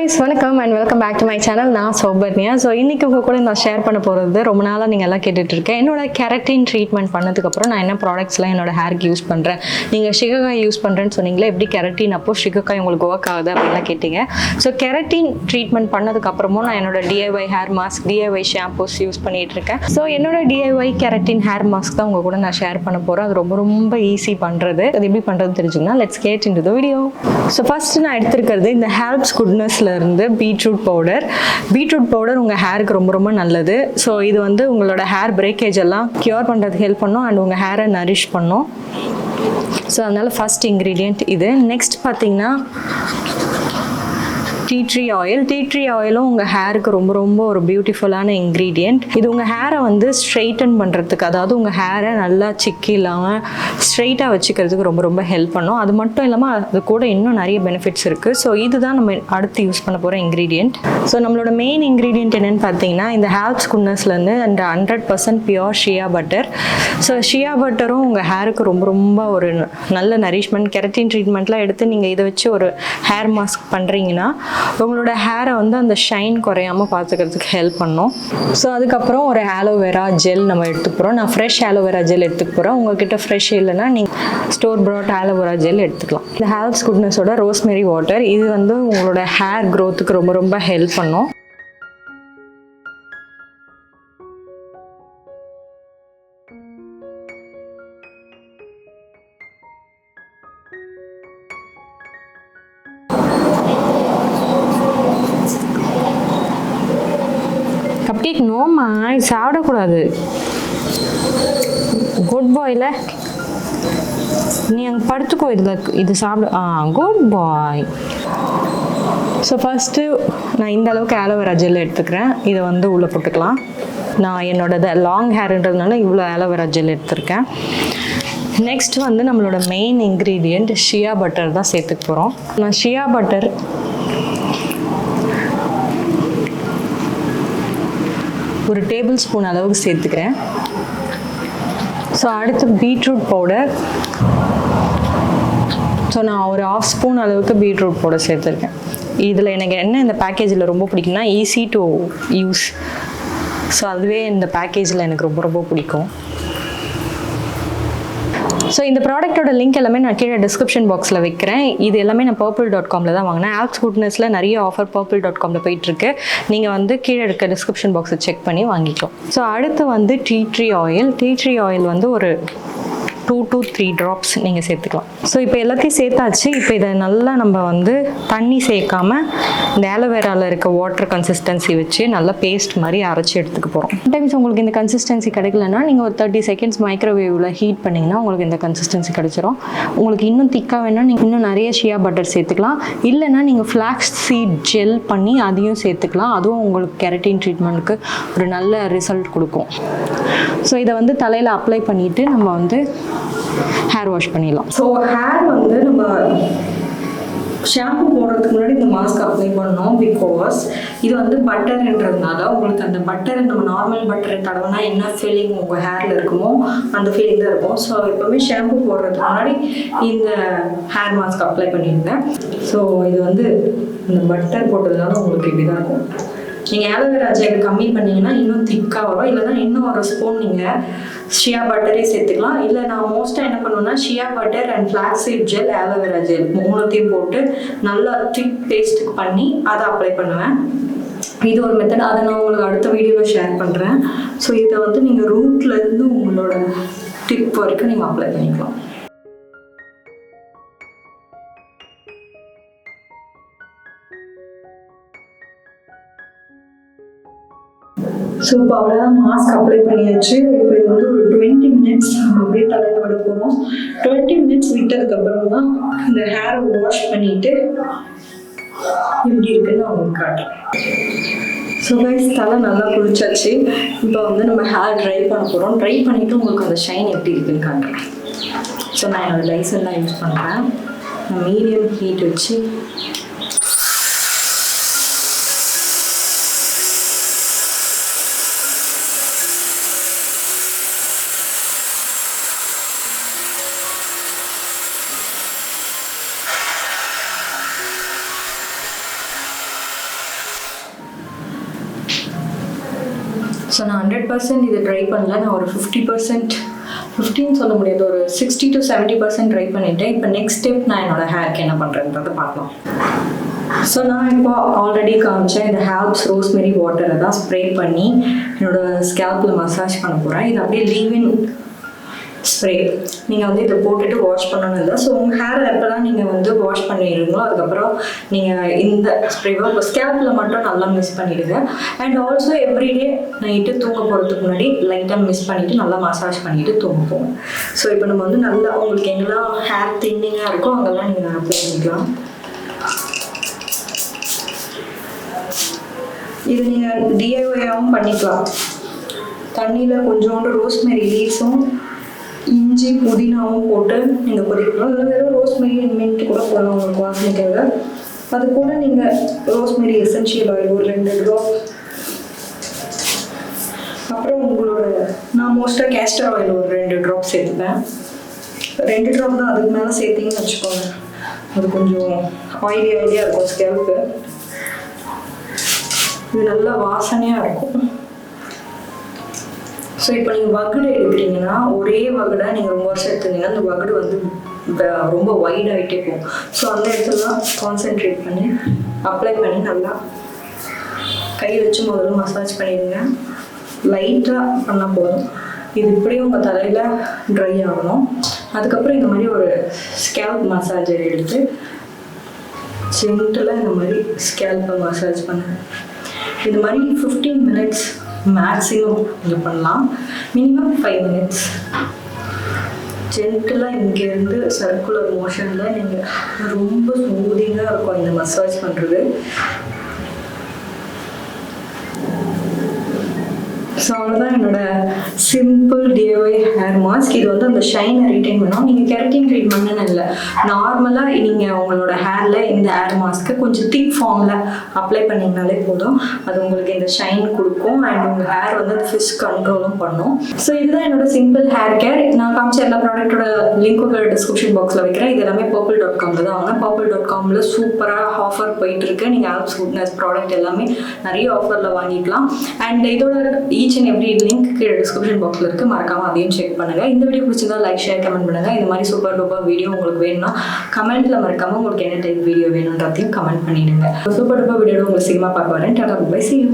guys, welcome and welcome back to my channel. நான் சௌபர்ணியா. So இன்றைக்கி உங்கள் கூட நான் ஷேர் பண்ண போகிறது ரொம்ப நாளாக நீங்கள் எல்லாம் கேட்டுட்ருக்கேன். என்னோட கெரட்டின் ட்ரீட்மெண்ட் பண்ணதுக்கப்புறம் நான் என்ன ப்ராடக்ட்ஸ்லாம் என்னோட ஹேருக்கு யூஸ் பண்ணுறேன். நீங்கள் ஷிகக்காய் யூஸ் பண்ணுறேன்னு சொன்னீங்களே, எப்படி கெரட்டின் அப்போது ஷிகக்காய் உங்களுக்கு ஒர்க் ஆகுது அப்படின்லாம் கேட்டிங்க. ஸோ கெரட்டின் ட்ரீட்மெண்ட் பண்ணதுக்கப்புறமும் நான் என்னோட DIY hair mask, DIY shampoos use பண்ணிகிட்ருக்கேன். ஸோ என்னோட DIY கெரட்டின் ஹேர் மாஸ்க் தான் உங்கள் கூட நான் ஷேர் பண்ண போகிறேன். அது ரொம்ப ரொம்ப ஈஸி பண்ணுறது. அது எப்படி பண்ணுறதுன்னு தெரிஞ்சுங்கன்னா let's get into the video. So first நான் எடுத்துருக்கிறது இந்த ஹெல்ப்ஸ் குட்னஸ்ல இருந்து பீட்ரூட் பவுடர் உங்கள் ஹேருக்கு ரொம்ப ரொம்ப நல்லது. ஸோ இது வந்து உங்களோட ஹேர் பிரேக்கேஜ் எல்லாம் க்யூர் பண்ணுறதுக்கு ஹெல்ப் பண்ணும் அண்ட் உங்கள் ஹேரை நரிஷ் பண்ணும். ஸோ அதனால் ஃபஸ்ட் இன்க்ரீடியண்ட் இது. நெக்ஸ்ட் பார்த்தீங்கன்னா டீ ட்ரீ ஆயிலும் உங்கள் ஹேருக்கு ரொம்ப ரொம்ப ஒரு பியூட்டிஃபுல்லான இன்க்ரீடியண்ட். இது உங்கள் ஹேரை வந்து ஸ்ட்ரெயிட்டன் பண்ணுறதுக்கு, அதாவது உங்கள் ஹேரை நல்லா சிக்கி இல்லாமல் ஸ்ட்ரெயிட்டாக வச்சுக்கிறதுக்கு ரொம்ப ரொம்ப ஹெல்ப் பண்ணும். அது மட்டும் இல்லாமல் அது கூட இன்னும் நிறைய பெனிஃபிட்ஸ் இருக்குது. ஸோ இதுதான் நம்ம அடுத்து யூஸ் பண்ண போகிற இன்க்ரீடியண்ட். ஸோ நம்மளோட மெயின் இன்க்ரீடியண்ட் என்னென்னு பார்த்தீங்கன்னா இந்த ஹெல்ப்ஸ் குட்னஸ்லேருந்து அந்த 100% பியோர் ஷியா பட்டர். ஸோ ஷியா பட்டரும் உங்கள் ஹேருக்கு ரொம்ப ரொம்ப ஒரு நல்ல நரிஷ்மெண்ட். கெரட்டின் ட்ரீட்மெண்ட்லாம் எடுத்து நீங்கள் இதை வச்சு ஒரு ஹேர் மாஸ்க் பண்ணுறீங்கன்னா உங்களோட ஹேரை வந்து அந்த ஷைன் குறையாமல் பார்த்துக்கிறதுக்கு ஹெல்ப் பண்ணும். ஸோ அதுக்கப்புறம் ஒரு ஆலோவேரா ஜெல் நம்ம எடுத்துக்க போகிறோம். நான் ஃப்ரெஷ் ஆலோவேரா ஜெல் எடுத்துக்க போகிறேன். உங்கள்கிட்ட ஃப்ரெஷ் இல்லைன்னா நீங்கள் ஸ்டோர் ப்ராட் ஆலோவேரா ஜெல் எடுத்துக்கலாம். இந்த ஹெல்ப்ஸ் குட்னஸோட ரோஸ்மெரி வாட்டர், இது வந்து உங்களோட ஹேர் க்ரோத்துக்கு ரொம்ப ரொம்ப ஹெல்ப் பண்ணும். கப்கேக் நோமா, சாப்பிடக்கூடாது. குட் பாயில், நீ அங்கே படுத்துக்கோ, இது சாப்பிடு. குட் பாய். ஸோ ஃபஸ்ட்டு நான் இந்த அளவுக்கு ஆலோவேரா ஜெல் எடுத்துக்கிறேன். இதை வந்து உள்ளே போட்டுக்கலாம். நான் என்னோடது லாங் ஹேருன்றதுனால இவ்வளோ ஆலோவேரா ஜெல் எடுத்துருக்கேன். நெக்ஸ்ட் வந்து நம்மளோட மெயின் இன்க்ரீடியண்ட் ஷியா பட்டர் தான் சேர்த்துக்க போகிறோம். நான் ஷியா பட்டர் ஒரு டேபிள் ஸ்பூன் அளவுக்கு சேர்த்துக்கிறேன். ஸோ அடுத்து பீட்ரூட் பவுடர். ஸோ நான் ஒரு 1/2 ஸ்பூன் அளவுக்கு பீட்ரூட் பவுடர் சேர்த்துருக்கேன். இதில் எனக்கு என்ன இந்த பேக்கேஜில் ரொம்ப பிடிக்கும்னா ஈஸி டு யூஸ். ஸோ அதுவே இந்த பேக்கேஜில் எனக்கு ரொம்ப ரொம்ப பிடிக்கும். ஸோ இந்த ப்ராடக்ட்டோட லிங்க் எல்லாமே நான் கீழே டிஸ்கிரிப்ஷன் பாக்ஸில் வைக்கிறேன். இது எல்லாமே நான் purple.comல தான் வாங்கினேன். ஆப்ஸ் குட்னஸில் நிறைய ஆஃபர் purple.comல போயிட்டுருக்கு. நீங்கள் வந்து கீழே இருக்க டிஸ்கிரிப்ஷன் பாக்ஸை செக் பண்ணி வாங்கிக்கலாம். ஸோ அடுத்து வந்து டீ ட்ரீ ஆயில் வந்து ஒரு 2 to 3 drops நீங்கள் சேர்த்துக்கலாம். ஸோ இப்போ எல்லாத்தையும் சேர்த்தாச்சு. இப்போ இதை நல்லா நம்ம வந்து தண்ணி சேர்க்காமல் இந்த ஆலோவேராவில் இருக்க வாட்டர் கன்சிஸ்டன்சி வச்சு நல்லா பேஸ்ட் மாதிரி அரைச்சி எடுத்துக்க போகிறோம். சம்டைம்ஸ் உங்களுக்கு இந்த கன்சிஸ்டன்சி கிடைக்கலன்னா நீங்கள் ஒரு 30 seconds மைக்ரோவேவில் ஹீட் பண்ணிங்கன்னா உங்களுக்கு இந்த கன்சிஸ்டன்சி கிடைச்சிரும். உங்களுக்கு இன்னும் திக்காக வேணும்னா நீங்கள் இன்னும் நிறைய ஷியா பட்டர் சேர்த்துக்கலாம். இல்லைன்னா நீங்கள் ஃப்ளாக்ஸ் சீட் ஜெல் பண்ணி அதையும் சேர்த்துக்கலாம். அதுவும் உங்களுக்கு கெரட்டின் ட்ரீட்மெண்ட்டுக்கு ஒரு நல்ல ரிசல்ட் கொடுக்கும். ஸோ இதை வந்து தலையில் அப்ளை பண்ணிவிட்டு நம்ம வந்து ஹேர் வாஷ் பண்ணிடலாம். ஸோ ஹேர் வந்து நம்ம ஷாம்பு போடுறதுக்கு முன்னாடி இந்த மாஸ்க் அப்ளை பண்ணோம். பிகாஸ் இது வந்து பட்டர்ன்றதுனால உங்களுக்கு அந்த பட்டரை நம்ம நார்மல் பட்டரை தடவைனா என்ன ஃபீலிங் உங்கள் ஹேரில் இருக்குமோ அந்த ஃபீலிங் தான் இருக்கும். ஸோ எப்போவுமே ஷாம்பு போடுறதுக்கு முன்னாடி இந்த ஹேர் மாஸ்க் அப்ளை பண்ணியிருந்தேன். ஸோ இது வந்து இந்த பட்டர் போட்டதுனால உங்களுக்கு இப்படி தான் இருக்கும். நீங்கள் ஆலோவேரா ஜெல் கம்மி பண்ணிங்கன்னா இன்னும் திக்காக வரும். இல்லைன்னா இன்னும் ஒரு ஸ்பூன் நீங்கள் ஷியா பட்டரே சேர்த்துக்கலாம். இல்லை நான் மோஸ்ட்டாக என்ன பண்ணுவேன்னா shea butter and flax seed gel, aloe vera gel மூணுத்தையும் போட்டு நல்லா திக் பேஸ்ட் பண்ணி அதை அப்ளை பண்ணுவேன். இது ஒரு மெத்தட். அதை நான் உங்களுக்கு அடுத்த வீடியோவில் ஷேர் பண்ணுறேன். ஸோ இதை வந்து நீங்கள் ரூட்லேருந்து உங்களோட டிப் வரைக்கும் நீங்கள் அப்ளை பண்ணிக்கலாம். ஸோ இப்போ அவ்வளோதான், மாஸ்க் அப்ளை பண்ணியாச்சு. இப்போ இது வந்து ஒரு 20 minutes அப்படியே தலையில் விட போகிறோம். 20 minutes விட்டதுக்கப்புறம் தான் இந்த ஹேரை வாஷ் பண்ணிவிட்டு எப்படி இருக்குன்னு நான் உங்களுக்கு காட்டுறேன். ஸோ கைஸ், தலை நல்லா குளிச்சாச்சு. இப்போ வந்து நம்ம ஹேர் ட்ரை பண்ண போகிறோம். ட்ரை பண்ணிவிட்டு உங்களுக்கு அந்த ஷைன் எப்படி இருக்குன்னு காட்டுறேன். ஸோ நான் என்னோடய டைசன் தான் யூஸ் பண்ணுறேன். நான் மீடியம் ஹீட் வச்சு ஸோ நான் 100% இதை ட்ரை பண்ணல. நான் ஒரு 50%, 15 சொல்ல முடியாது, ஒரு 60 to 70% ட்ரை பண்ணிட்டேன். இப்போ நெக்ஸ்ட் ஸ்டெப் நான் என்னோட ஹேருக்கு என்ன பண்ணுறேன்றதை பார்க்கலாம். ஸோ நான் இப்போ ஆல்ரெடி காமிச்சேன் இந்த ஹால்ப்ஸ் ரோஸ்மெரி வாட்டரை தான் ஸ்ப்ரே பண்ணி என்னோடய ஸ்கேல்பில் மசாஜ் பண்ண போகிறேன். இது அப்படியே லீவின் ஸ்ப்ரே. நீங்கள் வந்து இதை போட்டுட்டு வாஷ் பண்ணணும் இல்லை. ஸோ உங்கள் ஹேரை எப்போலாம் நீங்கள் வந்து வாஷ் பண்ணிடுறீங்களோ அதுக்கப்புறம் நீங்கள் இந்த ஸ்ப்ரேவை உங்கள் ஸ்கேல்பில் மட்டும் நல்லா மிக்ஸ் பண்ணிவிடுங்க. அண்ட் ஆல்சோ எவ்ரிடே நைட்டு தூங்க போகிறதுக்கு முன்னாடி லைட்டாக மிக்ஸ் பண்ணிவிட்டு நல்லா மசாஜ் பண்ணிவிட்டு தூங்க போங்க. ஸோ இப்போ நம்ம வந்து நல்லா உங்களுக்கு எங்கெல்லாம் ஹேர் தின்னிங்காக இருக்கோ அங்கெல்லாம் நீங்கள் அப்ளை பண்ணிக்கலாம். இது நீங்கள் டிஐஒயாகவும் பண்ணிக்கலாம். தண்ணியில் கொஞ்சோண்டு ரோஸ்மெரி லீவ்ஸும் இஞ்சி புதினாவும் போட்டு நீங்கள் கொதிக்கலாம். இல்லை வெறும் ரோஸ்மெரி மின்ட் கூட போடலாம் உங்களுக்கு வாசனைக்காக. அது கூட நீங்கள் ரோஸ்மெரி எசென்ஷியல் ஆயில் ஒரு 2 ட்ராப், அப்புறம் உங்களோட நான் மோஸ்ட்டாக கேஸ்டர் ஆயில் ஒரு 2 ட்ராப் சேர்த்துப்பேன். 2 ட்ராப் தான், அதுக்கு மேலே சேர்த்திங்கன்னு வச்சுக்கோங்க அது கொஞ்சம் ஆயிலியாக இருக்கும் ஸ்கேல்ப்பு. இது நல்லா வாசனையாக இருக்கும். ஸோ இப்போ நீங்கள் வகுடு எடுக்கிறீங்கன்னா ஒரே வகுடாக நீங்கள் ரொம்ப வருஷம் எடுத்துருந்தீங்கன்னா அந்த வகுடு வந்து ரொம்ப வைட் ஆகிட்டே போகும். ஸோ அந்த இடத்துலலாம் கான்சென்ட்ரேட் பண்ணி அப்ளை பண்ணி நல்லா கை வச்சு முதல்ல மசாஜ் பண்ணிடுங்க. லைட்டாக பண்ணால் போதும். இது இப்படியும் உங்கள் தலையில் ட்ரை ஆகணும். அதுக்கப்புறம் இந்த மாதிரி ஒரு ஸ்கேல்ப் மசாஜர் எடுத்து ஜென்டலாக இந்த மாதிரி ஸ்கேல்ப்பை மசாஜ் பண்ணுங்கள். இது மாதிரி 15 minutes மேக்ஸிமம் நீங்கள் பண்ணலாம். மினிமம் 5 minutes ஜென்டலாக இங்கேருந்து சர்க்குலர் மோஷனில் நீங்கள் ரொம்ப ஸ்மூதிங்காக இருக்கும் இந்த மசாஜ் பண்ணுறது. ஸோ அவ்வளோதான் என்னோட சிம்பிள் டிஐஒய் ஹேர் மாஸ்க். இது வந்து அந்த ஷைனை ரிட்டைன் பண்ணோம். நீங்கள் கெரட்டின் ட்ரீட்மெண்ட்னு இல்லை, நார்மலாக நீங்கள் உங்களோட ஹேரில் இந்த ஹேர் மாஸ்க்கு கொஞ்சம் திக் ஃபார்மில் அப்ளை பண்ணிங்கனாலே போதும். அது உங்களுக்கு இந்த ஷைன் கொடுக்கும் அண்ட் உங்கள் ஹேர் வந்து அந்த ஃபிஷ் கண்ட்ரோலும் பண்ணும். ஸோ இதுதான் என்னோட சிம்பிள் ஹேர் கேர். நான் காமிச்ச எல்லா ப்ராடக்ட்டோட லிங்க்கு டிஸ்கிரிப்ஷன் பாக்ஸில் வைக்கிறேன். இது எல்லாமே purple.comல தான் வாங்க. purple.comல சூப்பராக ஆஃபர் போயிட்டுருக்கு. நீங்கள் ஆல்ப்ஸ் குட்னஸ் ப்ராடக்ட் எல்லாமே நிறைய ஆஃபரில் வாங்கிக்கலாம். அண்ட் இதோட ஈச் அண்ட் எவ்ரி லிங்க் கீழே டிஸ்கிரிப்ஷன் பாக்ஸில் இருக்குது, மறக்காமல் அதையும் செக் பண்ணுங்கள். இந்த வீடியோ பிடிச்சிருந்தா லைக், ஷேர், கமெண்ட் பண்ணுங்கள். இந்த மாதிரி சூப்பர் டூப்பர் வீடியோ உங்களுக்கு வேணும்னா கமெண்ட்டில் மறக்காமல் உங்களுக்கு என்ன டைப் வீடியோ வேணுன்றதையும் கமெண்ட் பண்ணிடுங்க. சூப்பர் டூப்பர் வீடியோ உங்களுக்கு சீக்கிரமாக பார்க்க வரேன். Tata, bye, see you.